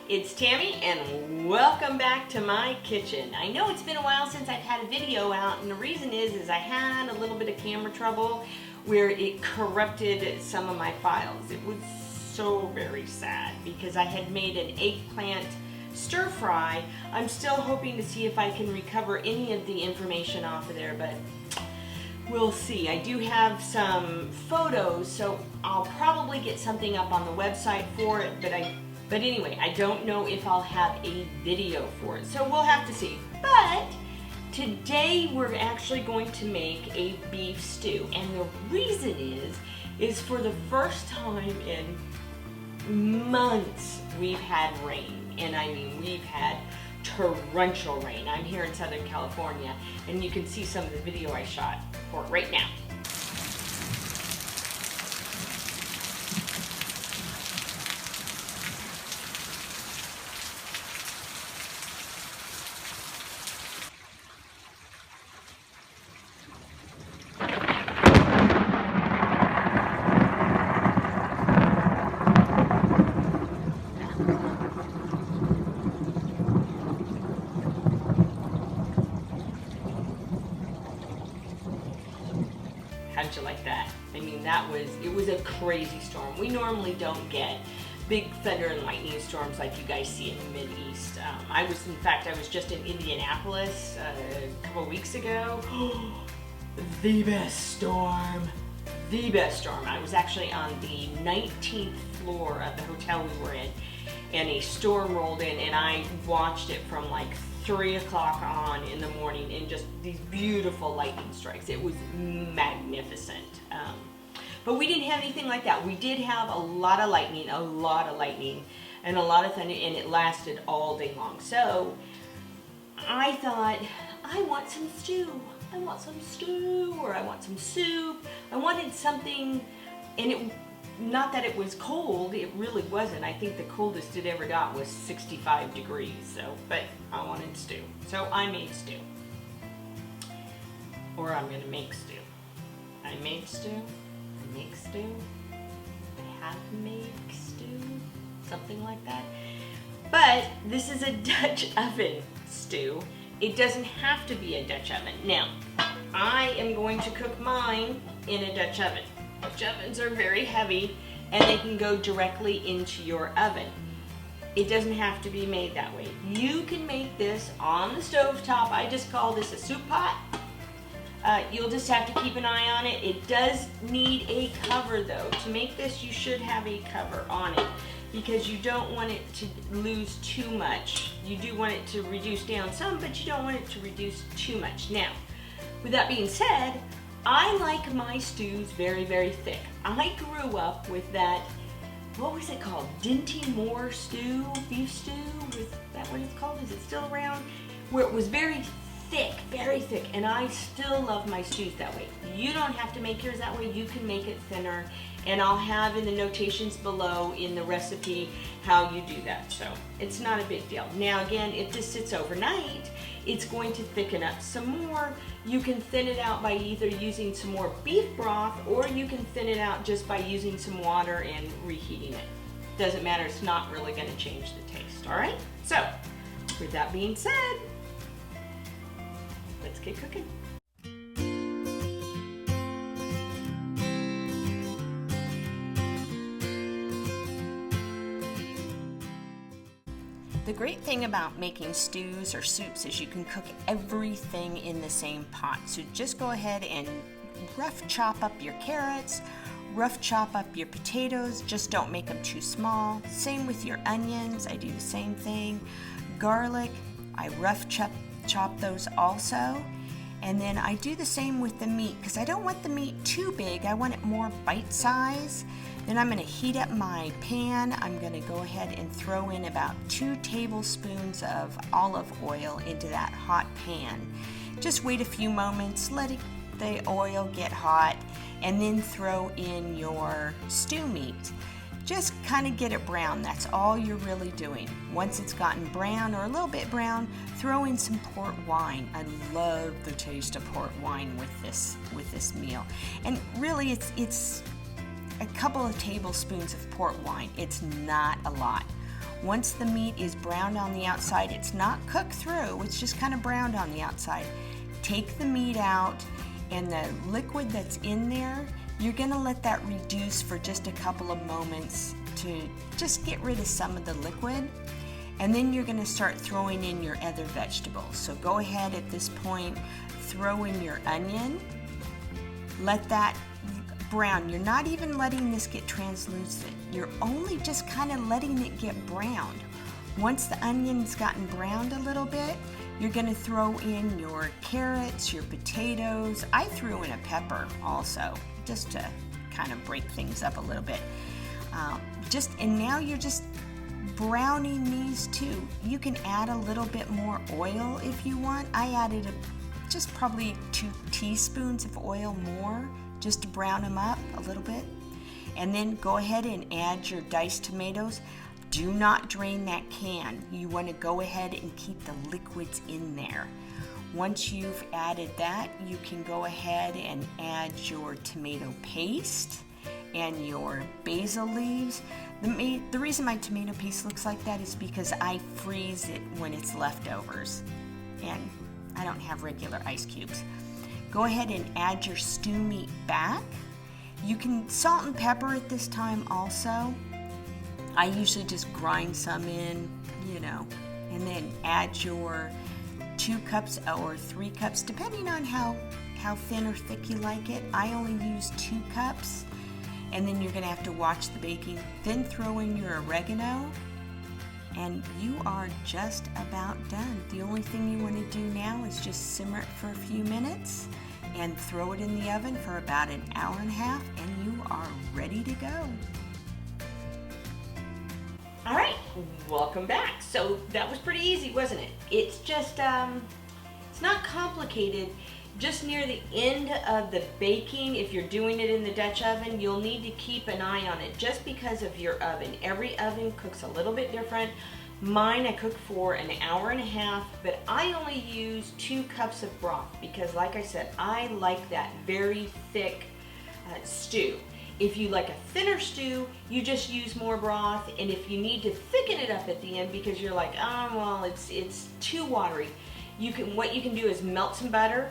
It's Tammy and welcome back to my kitchen. I know it's been a while since I've had a video out, and the reason is I had a little bit of camera trouble where it corrupted some of my files. It was so very sad because I had made an eggplant stir fry. I'm still hoping to see if I can recover any of the information off of there, but we'll see. I do have some photos, so I'll probably get something up on the website for it, but anyway, I don't know if I'll have a video for it, so we'll have to see. But today we're actually going to make a beef stew, and the reason is for the first time in months we've had rain, and I mean we've had torrential rain. I'm here in Southern California, and you can see some of the video I shot for it right now. How'd you like that? I mean, it was a crazy storm. We normally don't get big thunder and lightning storms like you guys see in the Mideast. I was just in Indianapolis a couple weeks ago. The best storm. The best storm. I was actually on the 19th floor of the hotel we were in, and a storm rolled in, and I watched it from like 3 o'clock on in the morning, and just these beautiful lightning strikes. It was magnificent. But we didn't have anything like that. We did have a lot of lightning, and a lot of thunder, and it lasted all day long. So I thought, I want some stew. I want some stew, or I want some soup. I wanted something, and not that it was cold, it really wasn't. I think the coldest it ever got was 65 degrees, but I wanted stew. So I made stew. Or I'm gonna make stew. I made stew, I make stew, I have made stew, something like that. But this is a Dutch oven stew. It doesn't have to be a Dutch oven. Now, I am going to cook mine in a Dutch oven. Dutch ovens are very heavy, and they can go directly into your oven. It doesn't have to be made that way. You can make this on the stove top. I just call this a soup pot. You'll just have to keep an eye on it. It does need a cover though. To make this, you should have a cover on it because you don't want it to lose too much. You do want it to reduce down some, but you don't want it to reduce too much. Now, with that being said, I like my stews very, very thick. I grew up with that, what was it called? Dinty Moore stew, beef stew? Is that what it's called? Is it still around? Where it was very thick, and I still love my stews that way. You don't have to make yours that way. You can make it thinner, and I'll have in the notations below in the recipe how you do that, so it's not a big deal. Now again, if this sits overnight, it's going to thicken up some more. You can thin it out by either using some more beef broth, or you can thin it out just by using some water and reheating it. Doesn't matter, it's not really gonna change the taste, all right? So, with that being said, let's get cooking. The great thing about making stews or soups is you can cook everything in the same pot. So just go ahead and rough chop up your carrots, rough chop up your potatoes, just don't make them too small. Same with your onions, I do the same thing. Garlic, I rough chop those also. And then I do the same with the meat because I don't want the meat too big. I want it more bite size. Then I'm going to heat up my pan. I'm going to go ahead and throw in about 2 tablespoons of olive oil into that hot pan. Just wait a few moments, let the oil get hot, and then throw in your stew meat. Just kind of get it brown. That's all you're really doing. Once it's gotten brown or a little bit brown, throw in some port wine. I love the taste of port wine with this meal. And really, it's a couple of tablespoons of port wine. It's not a lot. Once the meat is browned on the outside, it's not cooked through, it's just kind of browned on the outside. Take the meat out, and the liquid that's in there, you're gonna let that reduce for just a couple of moments to just get rid of some of the liquid. And then you're gonna start throwing in your other vegetables. So go ahead at this point, throw in your onion, let that brown. You're not even letting this get translucent. You're only just kind of letting it get browned. Once the onion's gotten browned a little bit, you're gonna throw in your carrots, your potatoes. I threw in a pepper also, just to kind of break things up a little bit. And now you're just browning these too. You can add a little bit more oil if you want. I added just probably 2 teaspoons of oil more just to brown them up a little bit. And then go ahead and add your diced tomatoes. Do not drain that can. You want to go ahead and keep the liquids in there. Once you've added that, you can go ahead and add your tomato paste and your basil leaves. The reason my tomato paste looks like that is because I freeze it when it's leftovers, and I don't have regular ice cubes. Go ahead and add your stew meat back. You can salt and pepper at this time also. I usually just grind some in, and then add your 2 cups or 3 cups, depending on how thin or thick you like it. I only use 2 cups. And then you're gonna have to watch the baking. Then throw in your oregano, and you are just about done. The only thing you wanna do now is just simmer it for a few minutes and throw it in the oven for about an hour and a half, and you are ready to go. All right, welcome back. So that was pretty easy, wasn't it? It's just, it's not complicated. Just near the end of the baking, if you're doing it in the Dutch oven, you'll need to keep an eye on it just because of your oven. Every oven cooks a little bit different. Mine I cook for an hour and a half, but I only use 2 cups of broth because, like I said, I like that very thick stew. If you like a thinner stew, you just use more broth, and if you need to thicken it up at the end because you're like, oh, well, it's too watery, what you can do is melt some butter,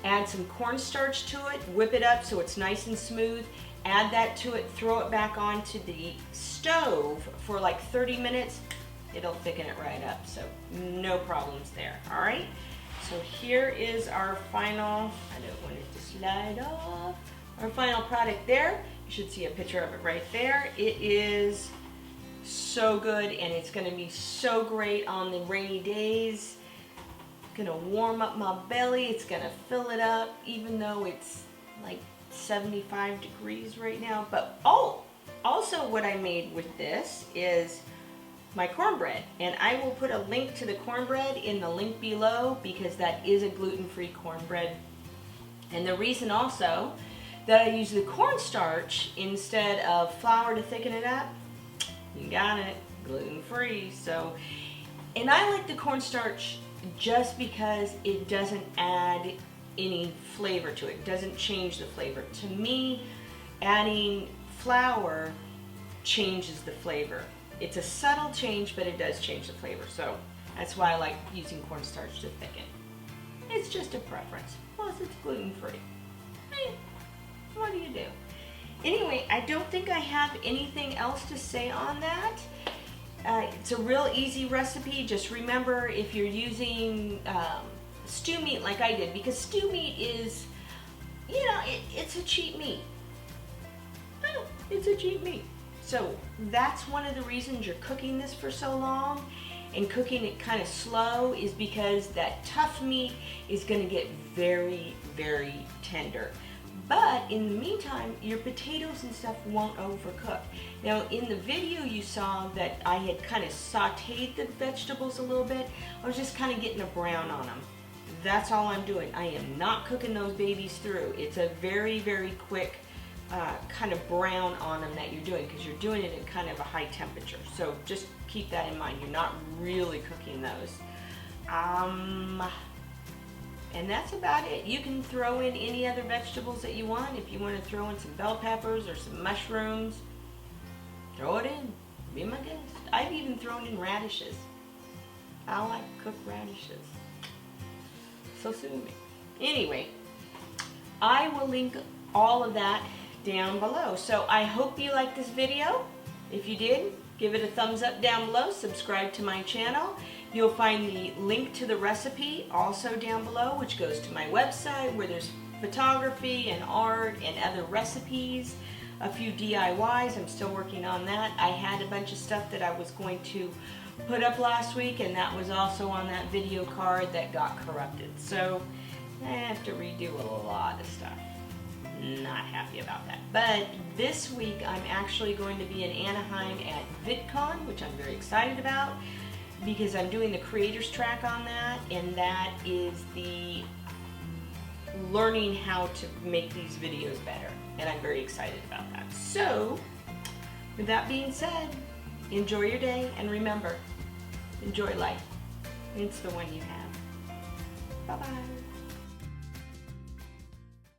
add some cornstarch to it, whip it up so it's nice and smooth, add that to it, throw it back onto the stove for like 30 minutes. It'll thicken it right up, so no problems there, all right? So here is our final, I don't want it to slide off, our final product there. You should see a picture of it right there. It is so good, and it's gonna be so great on the rainy days. Gonna warm up my belly. It's gonna fill it up, even though it's like 75 degrees right now. But also what I made with this is my cornbread, and I will put a link to the cornbread in the link below because that is a gluten-free cornbread. And the reason also that I use the cornstarch instead of flour to thicken it up, you got it, gluten-free. So, and I like the cornstarch just because it doesn't add any flavor to it. It doesn't change the flavor. To me, adding flour changes the flavor. It's a subtle change, but it does change the flavor. So that's why I like using cornstarch to thicken. It's just a preference. Plus, it's gluten-free. What do you do? Anyway, I don't think I have anything else to say on that. It's a real easy recipe. Just remember, if you're using stew meat like I did, because stew meat is, it's a cheap meat. It's a cheap meat. So that's one of the reasons you're cooking this for so long and cooking it kind of slow, is because that tough meat is going to get very, very tender. But in the meantime, your potatoes and stuff won't overcook. Now, in the video you saw that I had kind of sauteed the vegetables a little bit. I was just kind of getting a brown on them. That's all I'm doing. I am not cooking those babies through. It's a very, very quick kind of brown on them that you're doing, because you're doing it at kind of a high temperature. So just keep that in mind. You're not really cooking those. And that's about it. You can throw in any other vegetables that you want. If you want to throw in some bell peppers or some mushrooms, throw it in. Be my guest. I've even thrown in radishes. I like cooked radishes. So sue me. Anyway, I will link all of that down below. So I hope you liked this video. If you did, give it a thumbs up down below. Subscribe to my channel. You'll find the link to the recipe also down below, which goes to my website where there's photography and art and other recipes. A few DIYs, I'm still working on that. I had a bunch of stuff that I was going to put up last week, and that was also on that video card that got corrupted. So I have to redo a lot of stuff. Not happy about that. But this week I'm actually going to be in Anaheim at VidCon, which I'm very excited about because I'm doing the creators track on that, and that is the learning how to make these videos better, and I'm very excited about that. So with that being said, enjoy your day, and remember, enjoy life. It's the one you have. Bye-bye.